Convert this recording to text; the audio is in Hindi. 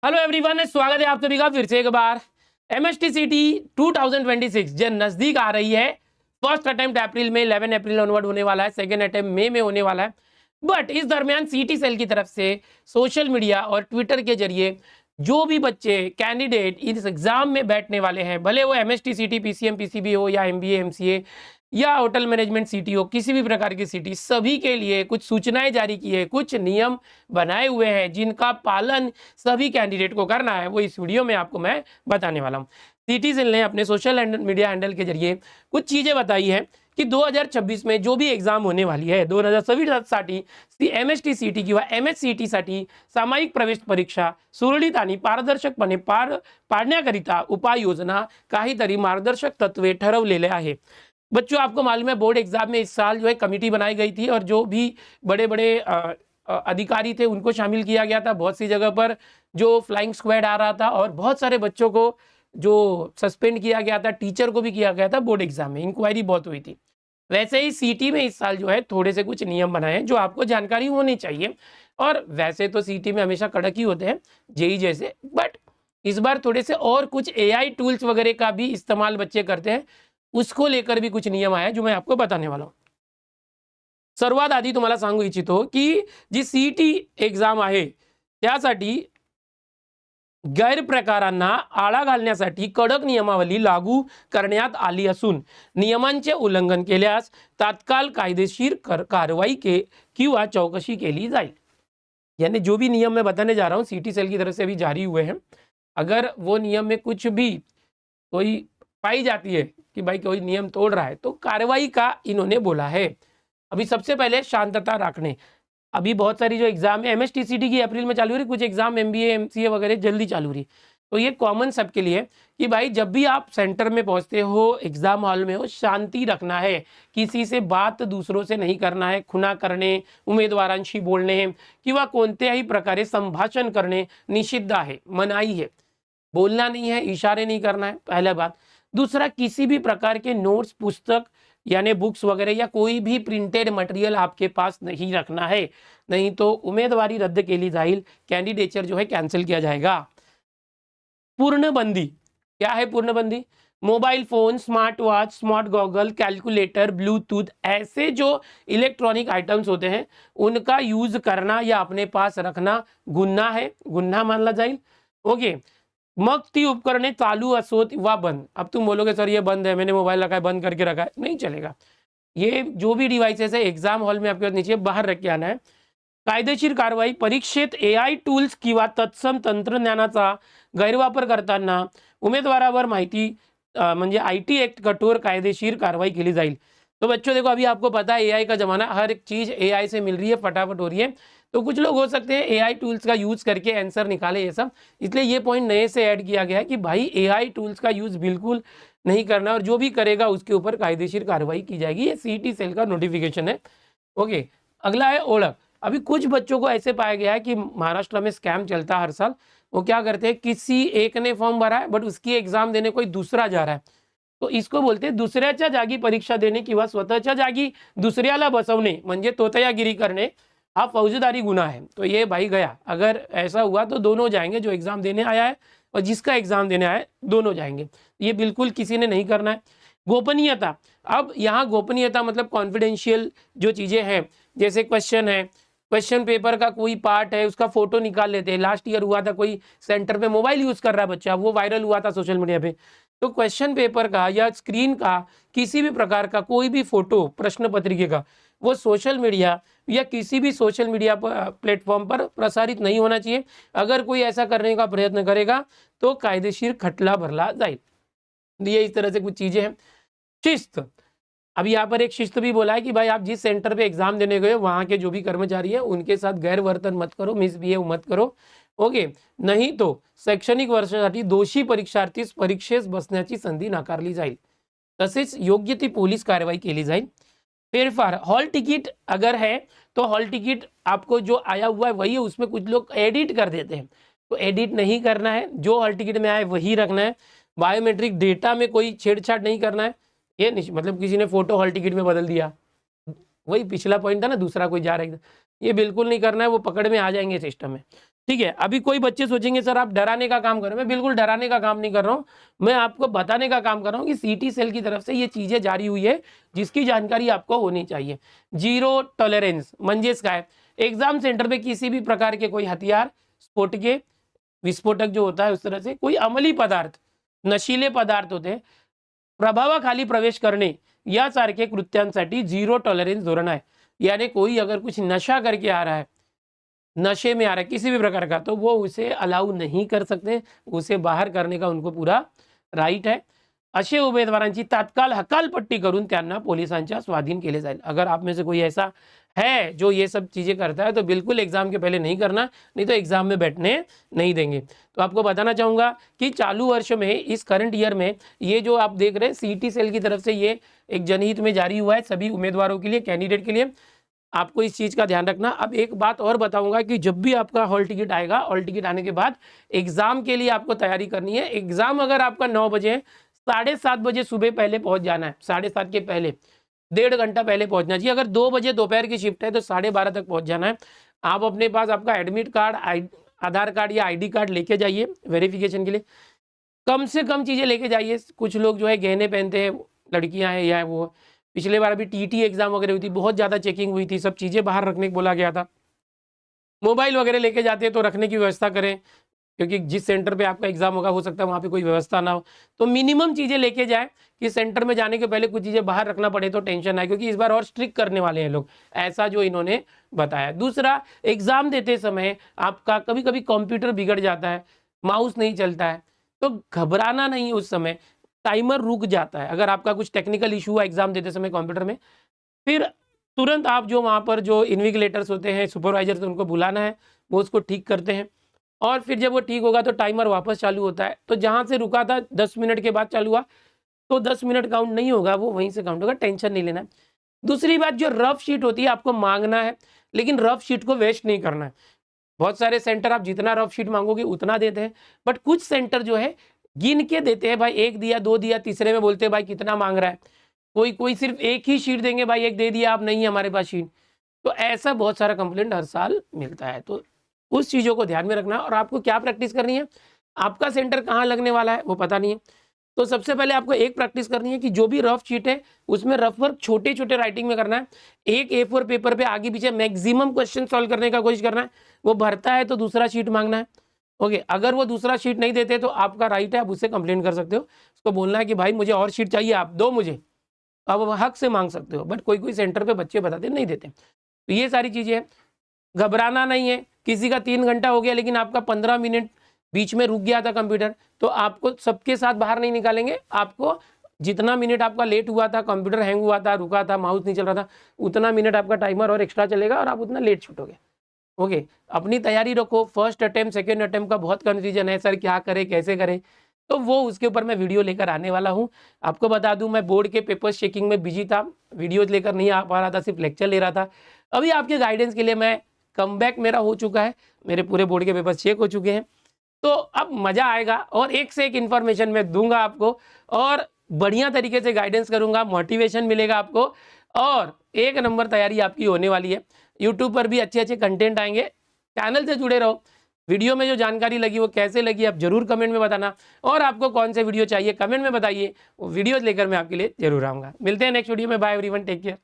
हेलो एवरीवन, स्वागत है आप सभी का फिर से एक बार। एमएसटीसीटी 2026 जो नजदीक आ रही है। फर्स्ट अटेम्प्ट अप्रैल में 11 अप्रैल ऑनवर्ड होने वाला है, सेकंड अटेम्प्ट मई में होने वाला है। बट इस दरमियान सीटी सेल की तरफ से सोशल मीडिया और ट्विटर के जरिए जो भी बच्चे कैंडिडेट इस एग्जाम में बैठने वाले हैं, भले वो एमएसटीसीटी पीसीएम पीसीबी हो या एमबीए एमसीए या होटल मैनेजमेंट सीटी हो, किसी भी प्रकार की सीटी, सभी के लिए कुछ सूचनाएं जारी की है, कुछ नियम बनाए हुए हैं जिनका पालन सभी कैंडिडेट को करना है। वो इस वीडियो में आपको मैं बताने वाला हूँ। सीटी सेल ने अपने सोशल मीडिया हैंडल के जरिए कुछ चीजें बताई है कि 2026 में जो भी एग्जाम होने वाली आहे 2026साठी एमएसटीसीटी किंवा एमएससीटी साठी सामायिक प्रवेश परीक्षा सुरळीत आणि पारदर्शकपणे पार पाडण्याकरिता उपाययोजना काहीतरी मार्गदर्शक तत्वे ठरवलेले आहे। बच्चों, आपको मालूम है बोर्ड एग्जाम में इस साल जो है कमेटी बनाई गई थी और जो भी बड़े बड़े अधिकारी थे उनको शामिल किया गया था। बहुत सी जगह पर जो फ्लाइंग स्क्वाड आ रहा था और बहुत सारे बच्चों को जो सस्पेंड किया गया था, टीचर को भी किया गया था। बोर्ड एग्जाम में इंक्वायरी बहुत हुई थी। वैसे ही सीटी में इस साल जो है थोड़े से कुछ नियम बनाए हैं जो आपको जानकारी होनी चाहिए। और वैसे तो सीटी में हमेशा कड़क ही होते हैं जेई जैसे, बट इस बार थोड़े से और कुछ एआई टूल्स वगैरह का भी इस्तेमाल बच्चे करते हैं, उसको लेकर भी कुछ नियम आए जो मैं आपको बताने वाला हूं। सर्वात आधी तुम्हाला सांगू इच्छितो की जी सीटी एग्जाम आहे त्यासाठी गैरप्रकारांना आळा घालण्यासाठी कडक नियमावली लागू करण्यात आली असून नियमांचे उल्लंघन केल्यास तात्काळ कायदेशीर कारवाई किंवा चौकशी केली जाईल। यानी जो भी नियम मैं बताने जा रहा हूं सीटी सेल की तरफ से अभी जारी हुए हैं, अगर वो नियम में कुछ भी कोई पाई जाती है कि भाई कोई नियम तोड़ रहा है तो कार्रवाई का इन्होंने बोला है। अभी सबसे पहले शांतता रखने, अभी बहुत सारी जो एग्जाम है एमएसटीसीटी की अप्रैल में चालू हो रही, कुछ एग्जाम एमबीए एमसीए वगैरह जल्दी चालू हो रही। तो ये कॉमन सबके लिए कि भाई जब भी आप सेंटर में पहुंचते हो, एग्जाम हॉल में हो, शांति रखना है, किसी से बात दूसरों से नहीं करना है, खुना करणे, उमेदवारांशी बोलणे किंवा कोणत्याही प्रकारे संभाषण करणे निषिद्ध आहे, मनाई है। बोलना नहीं है, इशारे नहीं करना है, पहला बात। दूसरा, किसी भी प्रकार के नोट्स, पुस्तक यानी बुक्स वगैरह या कोई भी प्रिंटेड मटेरियल आपके पास नहीं रखना है, नहीं तो उम्मीदवारी रद्द केली जाईल, कैंडिडेचर जो है कैंसिल किया जाएगा। पूर्णबंदी, क्या है पूर्णबंदी? Mobile phone, smart watch, smart goggle, calculator, Bluetooth, ऐसे जो इलेक्ट्रॉनिक आइटम्स होते हैं उनका यूज करना या अपने पास रखना गुन्हा है, गुन्हा मानला जाईल। ओके, मग ती उपकरणे चालू असोत वा बंद। अब तुम बोलोगे सर ये बंद है, मैंने मोबाइल रखा है, बंद करके रखा है, नहीं चलेगा। ये जो भी डिवाइसेस है एग्जाम हॉल में आपके पास नीचे बाहर रख के आना है। कायदेशीर कारवाई, परीक्षेत एआय टूल्स किंवा तत्सम तंत्रज्ञानाचा गैरवापर करताना उमेदवारावर माहिती म्हणजे आईटी एक्ट कठोर कायदेशीर कार्रवाई केली जाईल। तो बच्चों देखो, अभी आपको पता है एआई का जमाना, हर एक चीज एआई से मिल रही है, फटाफट हो रही है। तो कुछ लोग हो सकते हैं एआई टूल्स का यूज करके आंसर निकाले ये सब, इसलिए ये पॉइंट नए से ऐड किया गया है कि भाई एआई टूल्स का यूज बिल्कुल नहीं करना और जो भी करेगा उसके ऊपर कायदेशीर कार्रवाई की जाएगी। ये सीटी सेल का नोटिफिकेशन है। ओके, अगला है ओळख। अभी कुछ बच्चों को ऐसे पाया गया है कि महाराष्ट्र में स्कैम चलता है हर साल। वो क्या करते हैं, किसी एक ने फॉर्म भरा है बट उसकी एग्जाम देने कोई दूसरा जा रहा है, तो इसको बोलते हैं दुसऱ्याच्या जागी परीक्षा देणे किंवा स्वतःच्या जागी दुसऱ्याला बसवणे म्हणजे तोतयागिरी करणे, हा फौजदारी गुन्हा है। तो ये भाई गया, अगर ऐसा हुआ तो दोनों जाएंगे, जो एग्जाम देने आया है और जिसका एग्जाम देने आया है, दोनों जाएंगे। ये बिल्कुल किसी ने नहीं करना है। गोपनीयता, अब यहाँ गोपनीयता मतलब कॉन्फिडेंशियल जो चीजें हैं, जैसे क्वेश्चन है, क्वेश्चन पेपर का कोई पार्ट है, उसका फोटो निकाल लेते हैं। लास्ट ईयर हुआ था, कोई सेंटर पे मोबाइल यूज कर रहा है बच्चा, वो वायरल हुआ था सोशल मीडिया पे। तो क्वेश्चन पेपर का या स्क्रीन का किसी भी प्रकार का कोई भी फोटो प्रश्न पत्रिके का वो सोशल मीडिया या किसी भी सोशल मीडिया प्लेटफॉर्म पर प्रसारित नहीं होना चाहिए। अगर कोई ऐसा करने का प्रयत्न करेगा तो कायदेशीर खटला भरला जाएगा। ये इस तरह से कुछ चीजें हैं। शिस्त, अभी यहाँ पर एक शिस्त भी बोला है कि भाई आप जिस सेंटर पे एग्जाम देने गए वहां के जो भी कर्मचारी है उनके साथ गैर वर्तन मत करो, मिसबिहेव मत करो। ओके, नाही तो शैक्षणिक वर्षासाठी दोषी परीक्षार्थीस परीक्षेस बसण्याची संधी नाकारली जाईल, तसेच योग्य ती पोलीस कारवाई केली जाईल। फेरफार, हॉल टिकट अगर है तो हॉल टिकट आपको जो आया हुआ है वही है, उसमें कुछ लोग एडिट कर देते हैं, तो एडिट नहीं करना है, जो हॉल टिकट में आए वही रखना है। बायोमेट्रिक डेटा में कोई छेड़छाड़ नहीं करना है। ये मतलब किसी ने फोटो हॉल टिकट में बदल दिया, वही पिछला पॉइंट था ना, दूसरा कोई जा रहा है, ये बिल्कुल नहीं करना है, वो पकड़ में आ जाएंगे सिस्टम में। ठीक है। अभी कोई बच्चे सोचेंगे सर आप डराने का काम कर रहे हो, मैं बिल्कुल डराने का काम नहीं कर रहा हूँ, मैं आपको बताने का काम कर रहा हूँ कि सीटी सेल की तरफ से ये चीजें जारी हुई है जिसकी जानकारी आपको होनी चाहिए। जीरो टॉलरेंस मंजेस का है, एग्जाम सेंटर पे किसी भी प्रकार के कोई हथियार, स्फोटके, विस्फोटक जो होता है उस तरह से कोई अमली पदार्थ, नशीले पदार्थ होते हैं, प्रभावाखाली प्रवेश करणे यासारखे कृत्यांसाठी झिरो टॉलरेंस धोरण आहे। यानी कोई अगर कुछ नशा करके आ रहा है, नशे में आ रहा है किसी भी प्रकार का, तो वो उसे अलाउ नहीं कर सकते, उसे बाहर करने का उनको पूरा राईट आहे। असे उमेदवारांची तात्काळ हकालपट्टी करून त्यांना पोलिसांच्या स्वाधीन केले जाईल। अगर आप में से कोई ऐसा है जो ये सब चीज़ें करता है तो बिल्कुल एग्जाम के पहले नहीं करना, नहीं तो एग्जाम में बैठने नहीं देंगे। तो आपको बताना चाहूँगा कि चालू वर्ष में, इस करंट ईयर में, ये जो आप देख रहे हैं सीटी सेल की तरफ से ये एक जनहित में जारी हुआ है सभी उम्मीदवारों के लिए, कैंडिडेट के लिए। आपको इस चीज़ का ध्यान रखना। अब एक बात और बताऊंगा कि जब भी आपका हॉल टिकट आएगा, हॉल टिकट आने के बाद एग्जाम के लिए आपको तैयारी करनी है। एग्जाम अगर आपका 9 बजे है, 7:30 बजे सुबह पहले पहुंच जाना है, 7:30 के पहले 1.5 घंटा पहले पहुंचना चाहिए। अगर 2 बजे दोपहर की शिफ्ट है तो 12:30 तक पहुंच जाना है। आप अपने पास आपका एडमिट कार्ड, आधार कार्ड या ID कार्ड लेके जाइए वेरिफिकेशन के लिए। कम से कम चीज़ें लेके जाइए। कुछ लोग जो है गहने पहनते हैं, लड़कियां हैं या वो, पिछले बार अभी TT एग्जाम वगैरह हुई थी, बहुत ज़्यादा चेकिंग हुई थी, सब चीज़ें बाहर रखने को बोला गया था। मोबाइल वगैरह लेके जाते हैं तो रखने की व्यवस्था करें, क्योंकि जिस सेंटर पे आपका एग्जाम होगा हो सकता है वहाँ पे कोई व्यवस्था ना हो। तो मिनिमम चीज़ें लेके जाए कि सेंटर में जाने के पहले कुछ चीज़ें बाहर रखना पड़े तो टेंशन आए, क्योंकि इस बार और स्ट्रिक्ट करने वाले हैं लोग, ऐसा जो इन्होंने बताया। दूसरा, एग्जाम देते समय आपका कभी कभी कंप्यूटर बिगड़ जाता है, माउस नहीं चलता है, तो घबराना नहीं। उस समय टाइमर रुक जाता है। अगर आपका कुछ टेक्निकल इशू हुआ एग्जाम देते समय कंप्यूटर में, फिर तुरंत आप जो वहाँ पर जो इन्विजिलेटर्स होते हैं, सुपरवाइजर्स, उनको बुलाना है, वो उसको ठीक करते हैं। और फिर जब वो ठीक होगा तो टाइमर वापस चालू होता है। तो जहाँ से रुका था 10 मिनट के बाद चालू हुआ, तो 10 मिनट काउंट नहीं होगा, वो वहीं से काउंट होगा, टेंशन नहीं लेना है। दूसरी बात, जो रफ शीट होती है आपको मांगना है, लेकिन रफ शीट को वेस्ट नहीं करना है। बहुत सारे सेंटर आप जितना रफ शीट मांगोगे उतना देते हैं, बट कुछ सेंटर जो है गिन के देते हैं, भाई 1 दिया, 2 दिया, तीसरे में बोलते हैं भाई कितना मांग रहा है। कोई कोई सिर्फ एक ही शीट देंगे, भाई 1 दे दिया आप, नहीं हमारे पास शीट। तो ऐसा बहुत सारा कंप्लेंट हर साल मिलता है। तो उस चीज़ों को ध्यान में रखना है। और आपको क्या प्रैक्टिस करनी है, आपका सेंटर कहाँ लगने वाला है वो पता नहीं है, तो सबसे पहले आपको एक प्रैक्टिस करनी है कि जो भी रफ शीट है उसमें रफ वर्क छोटे छोटे राइटिंग में करना है। एक A4 पेपर पे आगे पीछे मैक्सिमम क्वेश्चन सॉल्व करने का कोशिश करना है। वो भरता है तो दूसरा शीट मांगना है। ओके, अगर वो दूसरा शीट नहीं देते तो आपका राइट है, आप उससे कंप्लेंट कर सकते हो। उसको बोलना है कि भाई मुझे और शीट चाहिए, आप दो मुझे, अब हक से मांग सकते हो। बट कोई कोई सेंटर पे बच्चे बताते नहीं देते। तो ये सारी चीज़ें हैं, घबराना नहीं है। किसी का 3 घंटा हो गया लेकिन आपका 15 मिनट बीच में रुक गया था कंप्यूटर, तो आपको सबके साथ बाहर नहीं निकालेंगे। आपको जितना मिनट आपका लेट हुआ था, कंप्यूटर हैंग हुआ था, रुका था, माउस नहीं चल रहा था, उतना मिनट आपका टाइमर और एक्स्ट्रा चलेगा और आप उतना लेट छूटोगे। ओके, अपनी तैयारी रखो। फर्स्ट अटेम्प्ट, सेकेंड अटेम्प्ट का बहुत कन्फ्यूजन है, सर क्या करें कैसे करें, तो वो उसके ऊपर मैं वीडियो लेकर आने वाला हूँ। आपको बता दूं, मैं बोर्ड के पेपर्स चेकिंग में बिजी था, वीडियोज लेकर नहीं आ पा रहा था, सिर्फ लेक्चर ले रहा था। अभी आपके गाइडेंस के लिए मैं कमबैक मेरा हो चुका है, मेरे पूरे बोर्ड के पेपर्स चेक हो चुके हैं। तो अब मज़ा आएगा और एक से एक इन्फॉर्मेशन मैं दूंगा आपको, और बढ़िया तरीके से गाइडेंस करूंगा, मोटिवेशन मिलेगा आपको, और 1 नंबर तैयारी आपकी होने वाली है। यूट्यूब पर भी अच्छे अच्छे कंटेंट आएंगे, चैनल से जुड़े रहो। वीडियो में जो जानकारी लगी वो कैसे लगी आप जरूर कमेंट में बताना, और आपको कौन से वीडियो चाहिए कमेंट में बताइए, वो वीडियोज लेकर मैं आपके लिए जरूर आऊँगा। मिलते हैं नेक्स्ट वीडियो में। Bye everyone, take care.